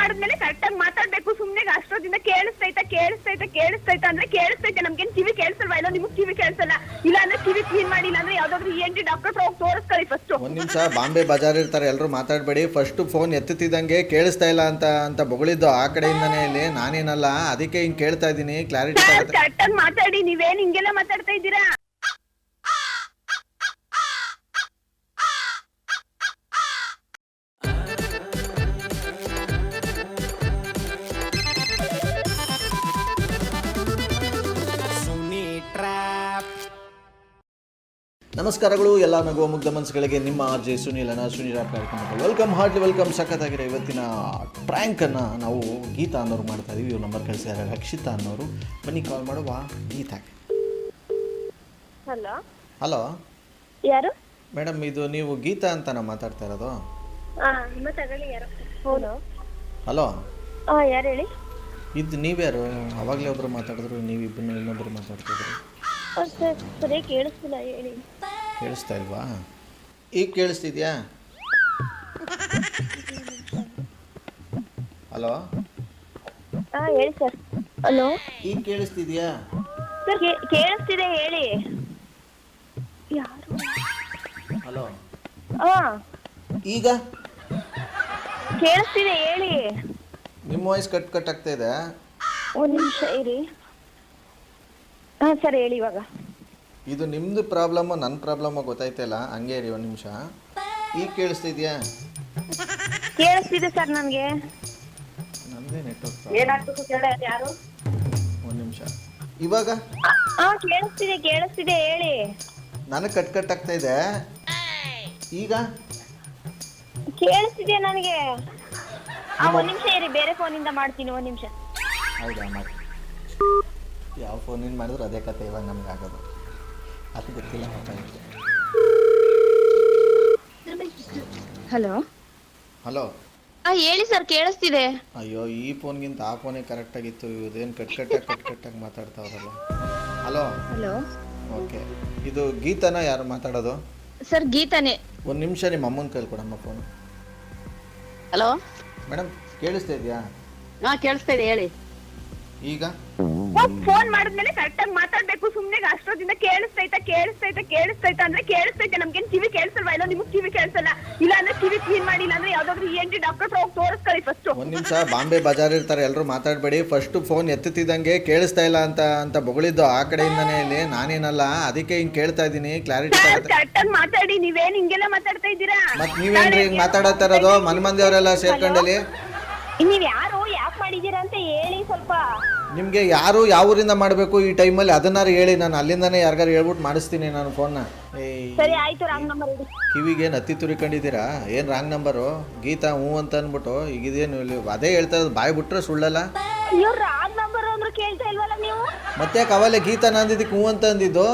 ಮಾಡಿದ್ಮೇಲೆ ಕರೆಕ್ಟ್ ಆಗಿ ಮಾತಾಡ್ಬೇಕು. ಸುಮ್ನೆ ಅಷ್ಟೊಂದಿಂದ ಕೇಳಿಸ್ತೈತಾ ಅಂದ್ರೆ ಕೇಳಿಸ್ತೈತೆ. ನಮ್ಗೇನ್ ಕಿವಿ ಕೇಳಿಸಲ್ವಾ? ಇಲ್ಲ ನಿಮ್ಗೆ ಕಿವಿ ಕೇಳಿಸಲ್ಲ. ಇಲ್ಲ ಅಂದ್ರೆ ಕಿವಿ ಕ್ಲೀನ್ ಮಾಡಿ, ಇಲ್ಲ ಅಂದ್ರೆ ಯಾವ್ದಾದ್ರು ENT ಡಾಕ್ಟರ್ ಹತ್ರ ಹೋಗಿ ತೋರಿಸ್ಕೊಳ್ಳಿ ಫಸ್ಟ್. ಒಂದ್ ನಿಮಿಷ, ಬಾಂಬೆ ಬಜಾರ್ ಇರ್ತಾರೆ, ಎಲ್ಲರೂ ಮಾತಾಡ್ಬೇಡಿ. ಫಸ್ಟ್ ಫೋನ್ ಎತ್ತುತ್ತಿದ್ದಂಗೆ ಕೇಳಿಸ್ತಾ ಇಲ್ಲ ಅಂತ ಬೊಗಳಿದ್ದು ಆ ಕಡೆಯಿಂದನೇ. ಇಲ್ಲಿ ನಾನೇನಲ್ಲ, ಅದಕ್ಕೆ ಹಿಂಗ್ ಕೇಳ್ತಾ ಇದ್ದೀನಿ, ಕ್ಲಾರಿಟಿ ಕರೆಕ್ಟ್ ಆಗಿ ಮಾತಾಡಿ. ನೀವೇನ್ ಹಿಂಗೆಲ್ಲ ಮಾತಾಡ್ತಾ ಇದ್ದೀರಾ? ನಮಸ್ಕಾರಗಳು ಎಲ್ಲ ನಗುವ ಮುಗ್ಧ ಮನಸ್ಸುಗಳಿಗೆ. ನಿಮ್ಮ RJ ಸುನೀಲ್ ಕಾರ್ಯಕ್ರಮಕ್ಕೆ ವೆಲ್ಕಮ್, ಹಾರ್ಟ್ಲಿ ವೆಲ್ಕಮ್. ಸಖತ್ತಾಗಿರೋ ಇವತ್ತಿನ ಪ್ರ್ಯಾಂಕನ್ನು ನಾವು ಗೀತಾ ಅನ್ನೋರು ಮಾಡ್ತಾ ಇದೀವಿ. ಇವ್ರು ನಂಬರ್ ಕಳಿಸಿದ್ದಾರೆ, ರಕ್ಷಿತಾ ಅನ್ನೋರು. ಬನ್ನಿ ಕಾಲ್ ಮಾಡುವ. ಗೀತಾ. ಹಲೋ ಹಲೋ, ಯಾರು ಮೇಡಮ್? ಇದು ನೀವು ಗೀತಾ ಅಂತ ನಾವು ಮಾತಾಡ್ತಾ ಇರೋದು? ಹಲೋ, ಯಾರು ಹೇಳಿ? ಇದು ನೀವ್ಯಾರು? ಅವಾಗಲೇ ಒಬ್ರು ಮಾತಾಡಿದ್ರು, ನೀವಿಬ್ಬರು ಇನ್ನೊಬ್ರು ಮಾತಾಡ್ತಿದ್ರು. ಸರಿ ಕೇಳಿಸ್ತಿಲ್ಲ, ಹೇಳಿ. ಕೇಳಿಸ್ತಾ ಇಲ್ವಾ? ಈಗ ಕೇಳಿಸ್ತಿದ್ಯಾ? ಹಲೋ, ಹೇಳಿ ಸರ್. ಹಲೋ, ಈಗ ಕೇಳಿಸ್ತಿದ್ಯಾ? ಸರ್ ಕೇಳಿಸ್ತಿದೆ, ಹೇಳಿ. ಯಾರು? ಹಲೋ, ಈಗ ಕೇಳಿಸ್ತಿದೆ, ಹೇಳಿ. ನಿಮ್ಮ ವಾಯ್ಸ್ ಕಟ್ ಆಗ್ತಾ ಇದೆ. ಒಂದು ನಿಮಿಷ ಇರಿ. ಸರ್ ಹೇಳಿ ಇವಾಗ. ಇದು ನಿಮ್ಮದು ಪ್ರಾಬ್ಲಮ್ಮು ನನ್ನ ಪ್ರಾಬ್ಲಮ್ಮು ಗೊತ್ತಾಯ್ತಲ್ಲ, ಹಂಗೆ ಇರಿ ಒಂದು ನಿಮಿಷ. ಈಗ ಕೇಳಿಸ್ತಿದ್ಯಾ? ಕೇಳಿಸ್ತಿದೆ ಸರ್ ನನಗೆ. ನಮ್ಮದೇ ನೆಟ್ವರ್ಕ್. ಯಾರು? ಒಂದು ನಿಮಿಷ. ಇವಾಗ ಕೇಳಿಸ್ತಿದೆ, ಹೇಳಿ. ನನಗೆ ಕಟ್ ಆಗ್ತಾ ಇದೆ. ಈಗ ಕೇಳಿಸ್ತಿದೆ ನನಗೆ. ಒಂದು ನಿಮಿಷ ಇರಿ, ಬೇರೆ ಫೋನಿಂದ ಮಾಡ್ತೀನಿ. ಒಂದು ನಿಮಿಷ. ಹೌದಾ? ಮಾಡಿ. ಯಾವ ಫೋನಿಂದ ಮಾಡಿದ್ರು ಅದೇ ಕತೆ ಇವಾಗ ನಮ್ಗೆ ಆಗೋದು. ಅದು ಗೊತ್ತಿಲ್ಲ ಮಾತಾಡೋದು. ಹಲೋ. ಹಲೋ, ಹೇಳಿ ಸರ್, ಕೇಳಿಸ್ತಿದೆ. ಅಯ್ಯೋ, ಈ ಫೋನ್ಗಿಂತ ಆ ಫೋನೇ ಕರೆಕ್ಟಾಗಿತ್ತು. ಇದೇನು ಕಟ್ಟಾಗಿ ಮಾತಾಡ್ತಾವ್ರಲ್ಲ. ಹಲೋ. ಹಲೋ. ಓಕೆ, ಇದು ಗೀತಾನ ಯಾರು ಮಾತಾಡೋದು? ಸರ್ ಗೀತಾನೇ. ಒಂದು ನಿಮಿಷ, ನಿಮ್ಮ ಅಮ್ಮನ ಕೈಲಿ ಕೊಡಮ್ಮ ಫೋನು. ಹಲೋ ಮೇಡಮ್, ಕೇಳಿಸ್ತಾ ಇದೆಯಾ? ಕೇಳಿಸ್ತಾ ಇದೆ, ಹೇಳಿ. ಈಗ ಫೋನ್ ಮಾಡಿದ್ಮೇಲೆ ಕರೆಕ್ಟ್ ಆಗಿ ಮಾತಾಡ್ಬೇಕು. ಸುಮ್ನೆ ಅಷ್ಟೊಂದಿಂದ ಕೇಳಿಸ್ತೈತಾ ಅಂದ್ರೆ ಕೇಳಿಸ್ತೈತೆ. ನಮ್ಗೇನ್ ಕಿವಿ ಕೇಳಿಸಲ್ವಾ? ಇಲ್ಲ ನಿಮ್ಗೆ ಕಿವಿ ಕೇಳಿಸಲ್ಲ. ಇಲ್ಲ ಅಂದ್ರೆ ಕಿವಿ ಕ್ಲೀನ್ ಮಾಡಿ, ಇಲ್ಲ ಅಂದ್ರೆ ಯಾವ್ದಾದ್ರು ENT ಡಾಕ್ಟರ್ ಹತ್ರ ಹೋಗಿ ತೋರಿಸ್ಕೊಳ್ಳಿ ಫಸ್ಟ್. ಒಂದ್ ನಿಮಿಷ, ಬಾಂಬೆ ಬಜಾರ್ ಇರ್ತಾರೆ, ಎಲ್ಲರೂ ಮಾತಾಡ್ಬೇಡಿ. ಫಸ್ಟ್ ಫೋನ್ ಎತ್ತುತ್ತಿದ್ದಂಗೆ ಕೇಳಿಸ್ತಾ ಇಲ್ಲ ಅಂತ ಬೊಗಳಿದ್ದು ಆ ಕಡೆಯಿಂದನೇ. ಇಲ್ಲಿ ನಾನೇನಲ್ಲ, ಅದಕ್ಕೆ ಹಿಂಗ್ ಕೇಳ್ತಾ ಇದ್ದೀನಿ, ಕ್ಲಾರಿಟಿ ಕರೆಕ್ಟ್ ಆಗಿ ಮಾತಾಡಿ. ನೀವೇನ್ ಹಿಂಗೆಲ್ಲ ಮಾತಾಡ್ತಾ ಇದ್ದೀರಾ? ಮತ್ ನೀವೇನ್ರಿ ಹಿಂಗ್ ಮಾತಾಡತಾ ಇರೋದು? ಮಂದಿ ಅವರೆಲ್ಲ ಸೇರ್ಕೊಂಡಲ್ಲಿ. ನೀವ್ ಯಾರು, ಯಾಕೆ ಮಾಡಿದೀರಾ ಅಂತ ಹೇಳಿ ಸ್ವಲ್ಪ. ನಿಮ್ಗೆ ಯಾರು ಯಾವ ಊರಿಂದ ಮಾಡಬೇಕು ಈ ಟೈಮಲ್ಲಿ ಅದನ್ನಾರು ಹೇಳಿ. ನಾನು ಅಲ್ಲಿಂದಾನೆ ಯಾರಿಗಾರು ಹೇಳ್ಬಿಟ್ಟು ಮಾಡಿಸ್ತೀನಿ ನಾನು ಫೋನ್ನ. ಸರಿ ಆಯ್ತು, ರಾಂಗ್ ನಂಬರ್ ಇಡಿ. ಕಿವಿಗೇನು ಹತ್ತಿ ತುರಿಕೊಂಡಿದ್ದೀರಾ? ಏನು ರಾಂಗ್ ನಂಬರು? ಗೀತಾ ಹ್ಞೂ ಅಂತ ಅಂದ್ಬಿಟ್ಟು ಈಗ ಇದೇನು ಇಲ್ಲಿ ಅದೇ ಹೇಳ್ತಾ ಇರೋದು, ಬಾಯಿ ಬಿಟ್ರೆ ಸುಳ್ಳಲ್ಲ. ಅಯ್ಯೋ, ರಾಂಗ್ ನಂಬರ್ ಅಂದ್ರೆ ಕೇಳ್ತಾ ಇಲ್ವಲ್ಲ ನೀವು? ಮತ್ತೆ ಕವಲೆ ಗೀತಾ ನಂದಿದ್ದಕ್ಕೆ ಹ್ಞೂ ಅಂತ ಅಂದಿದ್ದು.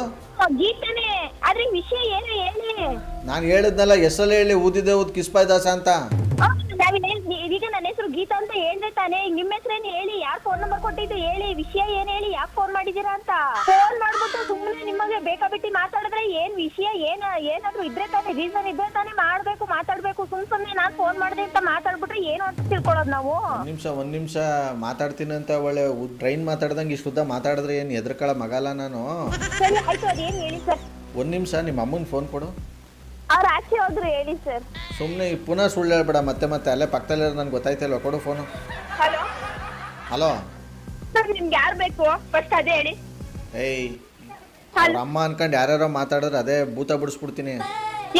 ಗೀತಾನೇ, ಆದ್ರೆ ವಿಷಯ ಏನು ಹೇಳಿ. ನಾನು ಹೇಳಿದ್ನಲ್ಲ, ಹೆಸರಲ್ಲೇ ಹೇಳಿ, ಊದಿದ್ದೆ ಊದ್ ಕಿಸ್ಪಾಯ್ ದಾಸ ಅಂತ. ಈಗ ನನ್ನ ಹೆಸರು ಗೀತಾ ಅಂತ ಹೇಳ್ದೆ ತಾನೇ. ನಿಮ್ಮ ಹೆಸರೇನು ಹೇಳಿ, ಯಾರು ಫೋನ್ ನಂಬರ್ ಕೊಟ್ಟಿದ್ದು ಹೇಳಿ, ವಿಷಯ ಏನ್ ಹೇಳಿ, ಯಾಕೆ ಫೋನ್ ಮಾಡಿದೀರಾ ಅಂತ. ಫೋನ್ ಮಾಡ್ಬಿಟ್ಟು ಸುಮ್ಮನೆ ನಿಮಗೆ ಬೇಕಾಬಿಟ್ಟಿ ಮಾತಾಡಿದ್ರೆ ಏನ್ ವಿಷಯ, ಏನಾದ್ರು ಇದ್ರೆ ತಾನೇ, ರೀಸನ್ ಇದ್ರೆ ತಾನೇ ಮಾಡ್ಬೇಕು, ಮಾತಾಡ್ಬೇಕು. ಸುಮ್ನೆ ನಾನ್ ಫೋನ್ ಮಾಡಿದೆ ಅಂತ ಮಾತಾಡ್ಬಿಟ್ರೆ ಏನು ಅಂತ ತಿಳ್ಕೊಳ್ಳೋದು ನಾವು. ಒಂದ್ ನಿಮಿಷ ಮಾತಾಡ್ತೀನಿ ಅಂತ ಒಳ್ಳೆ ಟ್ರೈನ್ ಮಾತಾಡ್ದಂಗೆ ಇಷ್ಟುದ್ದ ಮಾತಾಡಿದ್ರೆ ಏನು ಎದ್ರಕಳ ಮಗಲ್ಲ ನಾನು. ಸರಿ ಆಯ್ತು, ಅದೇನು ಹೇಳಿ ಸರ್. ಒಂದ್ ನಿಮಿಷ, ನಿಮ್ಮ ಅಮ್ಮನ ಫೋನ್ ಕೊಡು. ಅವ್ರು ಆಚೆ ಹೋದ್ರು, ಹೇಳಿ ಸರ್. ಸುಮ್ಮನೆ ಪುನಃ ಸುಳ್ಳು ಹೇಳ್ಬೇಡ ಮತ್ತೆ ಅಲ್ಲೇ ಪಕ್ಕದಲ್ಲೇ ನನ್ಗೆ ಗೊತ್ತಾಯ್ತಲ್ವ, ಕೊಡು ಫೋನು. ಹಲೋ. ಹಲೋ ಸರ್, ನಿಮ್ಗೆ ಯಾರು ಬೇಕು ಫಸ್ಟ್ ಅದೇ ಹೇಳಿ. ಏಯ್, ಅವ್ರ ಅಮ್ಮ ಅನ್ಕೊಂಡು ಯಾರ್ಯಾರೋ ಮಾತಾಡಿದ್ರೆ ಅದೇ ಭೂತ ಬಿಡಿಸ್ಬಿಡ್ತೀನಿ.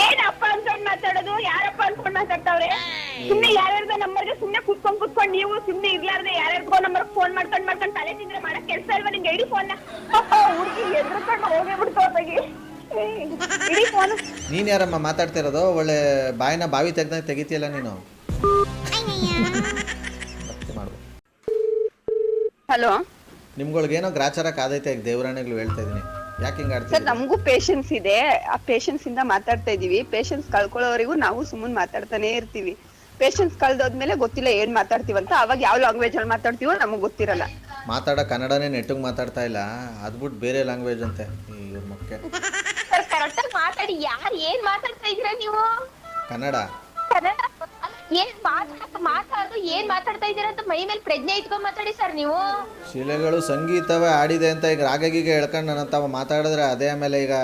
ಏನಪ್ಪ ಅನ್ಕೊಂಡ್ ಮಾತಾಡೋದು? ಯಾರಪ್ಪ ಅನ್ಕೊಂಡ್ ಮಾತಾಡ್ತಾವ್ರೆ? ಸುಮ್ನೆ ಯಾರ್ಯಾರ್ದ ನಂಬರ್ಗೆ ಸುಮ್ನೆ ಕುತ್ಕೊಂಡ್ ನೀವು ಸುಮ್ನೆ ಇರ್ಲಾರ್ದೆ ಯಾರ್ಯಾರ್ಗೋ ನಂಬರ್ ಫೋನ್ ಮಾಡ್ಕೊಂಡ್ ತಲೆ ತಿಂದ್ರೆ ಮಾಡಕ್ ಕೆಲ್ಸ ಇಲ್ವಾ ನಿಮ್ಗೆ? ಇಡೀ ಫೋನ್ ಹುಡುಗಿ ಎದ್ರಕೊಂಡು ಹೋಗೇ ಬಿಡ್ತು ಅವ್ರಿಗೆ. ಇಡೀ ಫೋನ್. ನೀನ್ ಯಾರಮ್ಮ ಮಾತಾಡ್ತಾ ಇರೋದು? ಒಳ್ಳೆ ಬಾಯಿನ ಬಾವಿ ತೆಗಿತೀಯಲ್ಲ ನೀನು. ಹಲೋ, ನಿಮ್ಗಳಿಗೇನೋ ಗ್ರಾಚಾರ ಕಾದೈತೆ, ದೇವರಾಣಿಗಳು ಹೇಳ್ತಾ ಇದೀನಿ. ಯಾಕೆ ಹಿಂಗ ಸರ್? ನಮಗೂ ಪೇಷನ್ಸ್ ಇದೆ, ಆ ಪೇಷನ್ಸ್ ಇಂದ ಮಾತಾಡ್ತಾ ಇದೀವಿ. ಪೇಷನ್ಸ್ ಕಳ್ಕೊಳ್ಳೋವರೆಗೂ ನಾವು ಸುಮ್ಮನೆ ಮಾತಾಡ್ತಾನೆ ಇರ್ತೀವಿ. ಪೇಷನ್ಸ್ ಕಳ್ದೋದ್ಮೇಲೆ ಗೊತ್ತಿಲ್ಲ ಏನ್ ಮಾತಾಡ್ತೀವಂತ. ಅವಾಗ ಯಾವ ಲ್ಯಾಂಗ್ವೇಜ್ ಅಲ್ಲಿ ಮಾತಾಡ್ತೀವೋ ನಮಗ್ ಗೊತ್ತಿರಲ್ಲ. ಮಾತಾಡೋ ಕನ್ನಡನೇ ನೆಟ್ಟಿಗೆ ಮಾತಾಡ್ತಾ ಇಲ್ಲ, ಅದ್ಬಿಟ್ಟು ಬೇರೆ ಲ್ಯಾಂಗ್ವೇಜ್ ಅಂತೆ ಇವ್ರ ಮಕ್ಕೆ. ಕರೆಕ್ಟಾಗಿ ಮಾತಾಡಿ. ಯಾರು ಏನ್ ಮಾತಾಡ್ತಾ ಇದ್ದೀರಾ ನೀವು? ಕನ್ನಡ. ಏನ್ ಮಾತಾಡೋದು ಏನ್ ಮಾತಾಡ್ತಾ ಇದೀರ ಅಂತ ಮೈ ಮೇಲೆ ಪ್ರಜ್ಞೆ ಇಟ್ಕೊಂಡ್ ಮಾತಾಡಿ ಸರ್ ನೀವು. ಶಿಲೆಗಳು ಸಂಗೀತವೇ ಆಡಿದೆ ಅಂತ ಈಗ ರಾಗಗೀಗ ಹೇಳ್ಕೊಂಡು ನನ್ನ ತಾವ ಮಾತಾಡಿದ್ರೆ ಅದೇ ಆಮೇಲೆ ಈಗ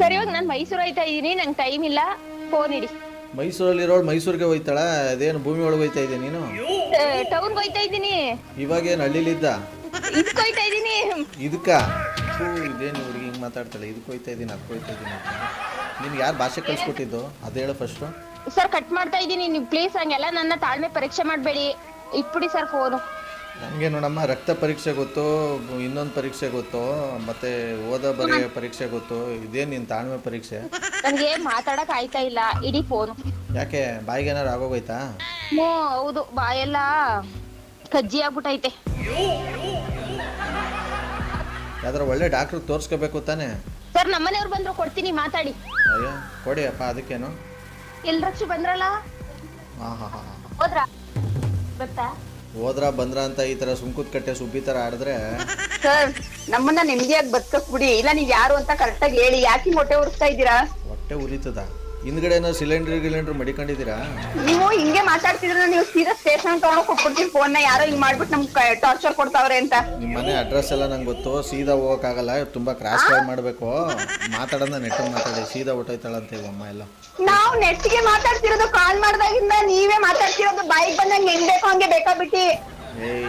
ಸರ್ ಇವಾಗ ನಾನು ಮೈಸೂರು ಹೋಯ್ತಾ ಇದೀನಿ, ನಂಗೆ ಟೈಮ್ ಇಲ್ಲ, ಫೋನ್ ಇಡಿ. ಮೈಸೂರಲ್ಲಿರೋಳು ಮೈಸೂರಿಗೆ ಹೋಯ್ತಾಳ, ಅದೇನು ಭೂಮಿ ಒಳಗೆ ಹೋಯ್ತಾ ಇದ್ದೀನಿ ನೀನು? ಟೌನ್ ಹೋಯ್ತಾ ಇದೀನಿ. ಇವಾಗೇನು ಹಳ್ಳಿಲಿದ್ದ ಇದಕ್ಕೆ ಹೋಯ್ತಾ ಇದೀನಿ. ಇದಕ್ಕ ಇದೇನು ಹುಡುಗಿ ಹಿಂಗೆ ಮಾತಾಡ್ತಾಳೆ, ಇದಕ್ಕೆ ಹೋಯ್ತಾ ಇದ್ದೀನಿ ಅದಕ್ಕೆ ಹೋಯ್ತಾ ಇದ್ದೀನಿ ಅಂತ. ನಿನ್ಗೆ ಯಾರು ಭಾಷೆ ಕಲಿಸ್ಕೊಟ್ಟಿದ್ದು ಅದು ಹೇಳು ಫಸ್ಟು. ಸರ್ ಕಟ್ ಮಾಡ್ತಾ ಇದೀನಿ, ನೀವು ಪ್ಲೀಸ್ ಹಂಗೆಲ್ಲ ನನ್ನ ತಾಳ್ಮೆ ಪರೀಕ್ಷೆ ಮಾಡಬೇಡಿ, ಇಟ್ಬಿಡಿ ಸರ್ ಫೋನು. ನನಗೆ ನೋಡಮ್ಮ, ರಕ್ತ ಪರೀಕ್ಷೆ ಗೊತ್ತು, ಇನ್ನೊಂದು ಪರೀಕ್ಷೆ ಗೊತ್ತು, ಮತ್ತೆ ಓದೋ ಬರೆಯೋ ಪರೀಕ್ಷೆ ಗೊತ್ತು, ಇದೇನು ನಿನ್ನ ತಾಳ್ಮೆ ಪರೀಕ್ಷೆ? ನನಗೆ ಮಾತಾಡಕ್ ಆಯ್ತಾ ಇಲ್ಲ, ಇಡೀ ಫೋನು. ಯಾಕೆ ಬಾಯಿಗೆ ಏನಾರು ಆಗೋಗೋಯ್ತಾ? ಹೌದು, ಬಾಯೆಲ್ಲ ಕಜ್ಜಿ ಆಗ್ಬಿಟ್ಟೈತೆ. ಯಾವ್ದಾರ ಒಳ್ಳೆ ಡಾಕ್ಟ್ರಿಗೆ ತೋರಿಸ್ಕೋಬೇಕು ತಾನೆ? ಸರ್ ನಮ್ಮನೆಯವ್ರು ಬಂದ್ರು ಕೊಡ್ತೀನಿ, ಮಾತಾಡಿ. ಅಯ್ಯೋ ಕೊಡಿ ಅಪ್ಪ, ಅದಕ್ಕೇನು? ಎಲ್ರಕ್ಷಿ ಬಂದ್ರಲ್ಲ, ಹಾಂ ಹಾಂ ಹಾಂ ಹೋದ್ರಾ ಗೊತ್ತಾ? ಹೋದ್ರ ಬಂದ್ರ ಅಂತ ಈ ಥರ ಸುಮ್ಕುತ್ ಕಟ್ಟೆ ಸುಬ್ಬಿ ಥರ ಆಡಿದ್ರೆ ಸರ್ ನಮ್ಮನ್ನ ನೆಮ್ಮದಿಯಾಗಿ ಬದುಕಕ್ ಬಿಡಿ, ಇಲ್ಲ ನೀವ್ ಯಾರು ಅಂತ ಕರೆಕ್ಟಾಗಿ ಹೇಳಿ. ಯಾಕೆ ಮೊಟ್ಟೆ ಉರಿಸ್ತಾ ಇದ್ದೀರಾ? ಹೊಟ್ಟೆ ಉರಿತದ? ಹಿಂದ್ಗಡೆನೋ ಸಿಲಿಂಡರ್ ಮಡಿಕೊಂಡಿದ್ದೀರಾ? ನೀವು ಹಿಂಗೆ ಮಾತಾಡ್ತಿದ್ರೆ ನೀವು ಸೀದಾ ಸ್ಟೇಷನ್ ತಗೊಂಡು ಕೊಟ್ಬಿಡ್ತೀವಿ ಫೋನ್ ನ. ಯಾರೋ ಹಿಂಗ್ ಮಾಡ್ಬಿಟ್ಟು ನಮ್ಗೆ ಟಾರ್ಚರ್ ಕೊಡ್ತಾವ್ರೆ ಅಂತ. ನಿಮ್ಮ ಮನೆ ಅಡ್ರೆಸ್ ಎಲ್ಲ ನಂಗೆ ಗೊತ್ತು, ಸೀದಾ ಹೋಗೋಕ್ಕಾಗಲ್ಲ, ತುಂಬಾ ಕ್ರಾಸ್ ಡ್ರೈವ್ ಮಾಡಬೇಕು. ಮಾತಾಡೋದ ನೆಟ್ ಮಾತಾಡಿ, ಸೀದಾ ಹೊಟ್ಟೋಯ್ತಾಳಂತ ಅಮ್ಮ ಎಲ್ಲ. ನಾವು ನೆಟ್ಗೆ ಮಾತಾಡ್ತಿರೋದು, ಕಾಲ್ ಮಾಡ್ದಾಗಿಂದ ನೀವೇ ಮಾತಾಡ್ತಿರೋದು, ಬಾಯಿಗೆ ಬಂದಂಗೆ ಹೆಂಗ್ ಬೇಕೋ ಹಂಗೆ ಬೇಕಾಬಿಟ್ಟಿ. ಏಯ್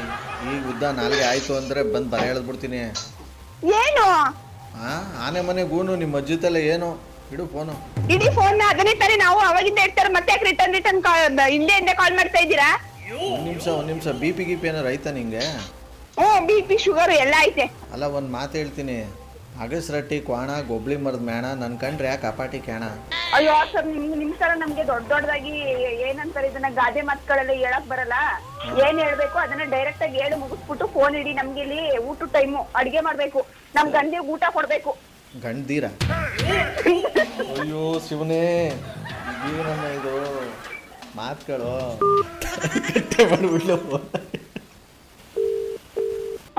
ಈಗ ಉದ್ದ ನಾಲ್ಗೆ ಆಯ್ತು ಅಂದ್ರೆ ಬಂದು ಬರ ಹೇಳ್ಬಿಡ್ತೀನಿ. ಏನು ಆನೆ ಮನೆ ಗೂನು ನಿಮ್ಮ ಅಜ್ಜಿತಲ್ಲ ಏನು? ಇಡು ಫೋನು, ಇಡೀ ಫೋನ್ ನ. ಅದನ್ನೇ ತಾನೇ ನಾವು ಅವಾಗಿಂದ ಇರ್ತಾರೆ, ಮತ್ತೆ ಯಾಕೆ ರಿಟರ್ನ್ ಹಿಂದೆ ಕಾಲ್ ಮಾಡ್ತಾ ಇದ್ದೀರಾ? ಒಂದ್ ನಿಮಿಷ ಬಿ ಪಿ ಗಿಪಿ ಏನಾರು ಆಯ್ತಾ ನಿಂಗೆ? BP ಶುಗರ್ ಎಲ್ಲ ಐತೆ. ಅಲ್ಲ ಒಂದ್ ಮಾತು ಹೇಳ್ತೀನಿ, ಅಗಸ್ರಟ್ಟಿ ಕ್ವಾಣ ಗೊಬ್ಳಿ ಮರದ ಮೇಣ ನನ್ ಕಂಡ್ರೆ ಯಾಕೆ ಅಪಾಟಿ ಕ್ಯಾಣ? ಅಯ್ಯೋ ಸರ್, ನಿಮ್ ತರ ನಮ್ಗೆ ದೊಡ್ಡದಾಗಿ ಏನಂತಾರೆ ಇದನ್ನ ಗಾದೆ ಮಾತುಗಳೆಲ್ಲ ಹೇಳಕ್ ಬರಲ್ಲ. ಏನ್ ಹೇಳ್ಬೇಕು ಅದನ್ನ ಡೈರೆಕ್ಟ್ ಆಗಿ ಹೇಳಿ ಮುಗಿಸ್ಬಿಟ್ಟು ಫೋನ್ ಇಡಿ. ನಮ್ಗೆ ಇಲ್ಲಿ ಊಟ ಟೈಮು, ಅಡಿಗೆ ಮಾಡ್ಬೇಕು, ನಮ್ ಗಂಡಿಗೆ ಊಟ ಕೊಡ್ಬೇಕು. ಗಂಡ್ದೀರ? ಅಯ್ಯೋ ಶಿವನೇ, ಜೀವನಮ್ಮ ಇದು ಮಾತುಗಳು ಕಟ್ಟೆ ಮಾಡ್ಬಿಡ್ಲು.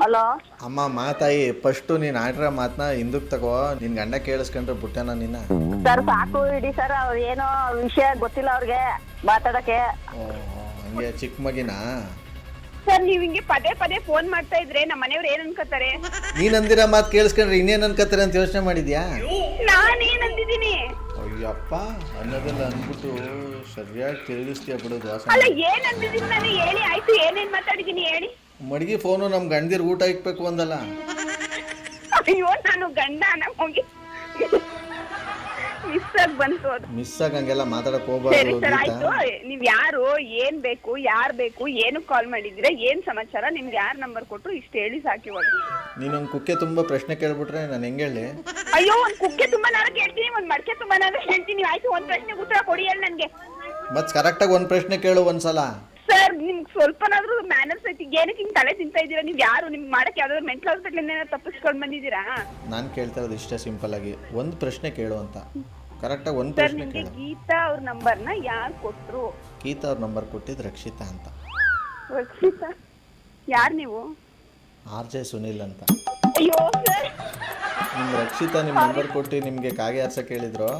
ಹಲೋ ಅಮ್ಮ ಮಾತಾಯಿ, ಫಸ್ಟು ನೀನು ಆಡ್ರ ಮಾತನ್ನ ಹಿಂದಕ್ಕೆ ತಗೋ. ನಿನ್ ಗಂಡ ಕೇಳಿಸ್ಕೊಂಡ್ರೆ ಬಿಟ್ಟೆನ ನಿನ್ನ? ಸರ್ ಸಾಕು ಇಡಿ ಸರ್, ಅವ್ರ ಏನೋ ವಿಷಯ ಗೊತ್ತಿಲ್ಲ ಅವ್ರಿಗೆ ಮಾತಾಡಕ್ಕೆ. ಹಂಗೆ ಚಿಕ್ಕ ಮಗಿನ? ಸರ್ ನೀವ್ ಹಿಂಗೆ ಪದೇ ಪದೇ ಫೋನ್ ಮಾಡ್ತಾ ಇದ್ರೆ ನಮ್ಮ ಮನೆಯವ್ರು ಏನ್ ಅನ್ಕೋತಾರೆ? ನೀನ್ ಅಂದಿರ ಮಾತು ಕೇಳಿಸ್ಕೊಂಡ್ರೆ ಇನ್ನೇನ್ ಅನ್ಕೋತಾರೆ ಅಂತ ಯೋಚನೆ ಮಾಡಿದ್ಯಾ? ನಾನ್ ಏನ್ ಅಂದಿದ್ದೀನಿ? ಅಯ್ಯಪ್ಪ, ಅನ್ನೋದೆಲ್ಲ ಅಂದ್ಬಿಟ್ಟು ಸರಿಯಾಗಿ ತಿಳಿಸ್ತೀಯ ಬಿಡೋದು. ಅಲ್ಲ ಏನ್ ಅಂದಿದ್ದೀನಿ ನಾನು? ಹೇಳಿ ಆಯ್ತು, ಏನೇನ್ ಮಾತಾಡಿದೀನಿ ಹೇಳಿ. ಮಡಗಿ ಫೋನು ನಮ್ ಗಂಡದಿರ್ ಊಟ ಇಕ್ಬೇಕು ಅಂದಲ್ಲ? ಅಯ್ಯೋ ನಾನು ಗಂಡ ಹೋಗಿ ಮಿಸ್ ಆಗಿ ಬಂತು ಅದು. ಮಿಸ್ ಆಗಂಗೆಲ್ಲ ಮಾತಾಡಕ್ ಸರಿ ಹೋಗ್ಬಾರ್ದು ಸರ್, ಗೀತಾ. ಆಯ್ತು. ನೀವ್ ಯಾರು, ಏನ್ ಬೇಕು, ಯಾರ್ ಬೇಕು, ಏನು ಕಾಲ್ ಮಾಡಿದೀರಾ, ಏನ್ ಸಮಾಚಾರ, ನಿಮ್ಗೆ ಯಾರ್ ನಂಬರ್ ಕೊಟ್ರು ಇಷ್ಟ ಹೇಳಿ ಸಾಕಿ ಇವಾಗ. ನೀನೊಂದ್ ಕುಕ್ಕೆ ತುಂಬಾ ಪ್ರಶ್ನೆ ಕೇಳ್ಬಿಟ್ರೆ ನಾನು ಹೆಂಗ್ ಹೇಳಿ? ಅಯ್ಯೋ ಒಂದ್ ಕುಕ್ಕೆ ತುಂಬಾ ನಾನು ಕೇಳ್ತೀನಿ, ಒಂದ್ ಮಡಕೆ ತುಂಬಾ ನಾನು ಹೇಳ್ತೀನಿ. ಆಯ್ತು, ಒಂದ್ ಪ್ರಶ್ನೆಗೆ ಉತ್ತರ ಕೊಡಿ ಹೇಳಿ ನನ್ಗೆ. ಮತ್ ಕರೆಕ್ಟಾಗಿ ಒಂದ್ ಪ್ರಶ್ನೆ ಕೇಳು ಒಂದ್ಸಲ. ಸರ್ ನಿಮ್ಗೆ ಸ್ವಲ್ಪನಾದ್ರೂ ಮ್ಯಾನರ್ಸ್ ಐತಿ? ಏನಕ್ಕೆ ಹಿಂಗ್ ತಲೆ ತಿಂತಾ ಇದೀರಾ? ನೀವ್ ಯಾರು? ನಿಮ್ಗೆ ಮಾಡಕ್ ಯಾವ್ದಾದ್ರು ಮೆಂಟಲ್ ಹಾಸ್ಪಿಟಲ್ ಏನಾದ್ರು ತಪ್ಪಿಸ್ಕೊಂಡ್ ಬಂದಿದ್ದೀರಾ? ನಾನ್ ಕೇಳ್ತಾ ಇರೋದು ಇಷ್ಟೇ ಸಿಂಪಲ್ ಆಗಿ, ಒಂದ್ ಪ್ರಶ್ನೆ ಕೇಳು ಅಂತ. ಕರೆಕ್ಟಾಗಿ ಒಂದ್ ಸರ್ ಪ್ರಶ್ನೆ ನಿಮ್ಗೆ ಕೇಳು. ಗೀತಾ ಅವ್ರ ನಂಬರ್ನ ಯಾರು ಕೊಟ್ರು? ಗೀತಾ ಅವ್ರ ನಂಬರ್ ಕೊಟ್ಟಿದ್ದು ರಕ್ಷಿತಾ ಅಂತ. ರಕ್ಷಿತಾ? ಯಾರ್ ನೀವು? RJ ಸುನಿಲ್ ಅಂತ. ಅಯ್ಯೋ ಸರ್. ನಿಮ್ ರಕ್ಷಿತಾ ನಿಮ್ ನಂಬರ್ ಕೊಟ್ಟು ನಿಮ್ಗೆ ಕಾಗೆ ಆರ್ಸ ಕೇಳಿದ್ರು?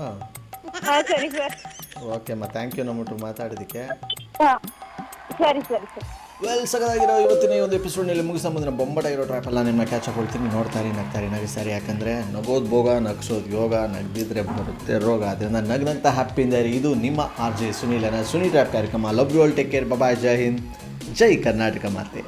ಸರಿ ಸರ್. ಓಕೆ ಅಮ್ಮ, ಥ್ಯಾಂಕ್ ಯು ನಮ್ಮಟ್ಟು ಮಾತಾಡೋದಕ್ಕೆ. ಸರಿ ಸರಿ ಸರ್. ವೆಲ್, ಸಗದಾಗಿರೋ ಇವತ್ತಿನ ಈ ಒಂದು ಎಪಿಸೋಡ್ನಲ್ಲಿ ಮುಗಿಸ ಮುಂದಿನ ಬೊಂಬಟಾಗಿರೋ ಟ್ರ್ಯಾಪ್ ಎಲ್ಲ ನಿಮ್ಮನ್ನ ಕ್ಯಾಚ್ ಹಾಕೊಳ್ತೀನಿ. ನೋಡ್ತಾರೆ, ನಗ್ತಾರೆ, ನಗಿಸ್ತಾರೆ. ಯಾಕಂದರೆ ನಗೋದು ಭೋಗ, ನಗಿಸೋದು ಯೋಗ, ನಗ್ದಿದ್ರೆ ಬರುತ್ತೆ ರೋಗ. ಅದರಿಂದ ನಗ್ನಂತ ಹ್ಯಾಪಿಯಿಂದ ಇರಿ. ಇದು ನಿಮ್ಮ RJ ಸುನಿಲನ ಸುನಿ ಟ್ರ್ಯಾಪ್ ಕಾರ್ಯಕ್ರಮ. Love you all, take care, bye, Jai Hind, Jai Karnataka ಮಾತೆ.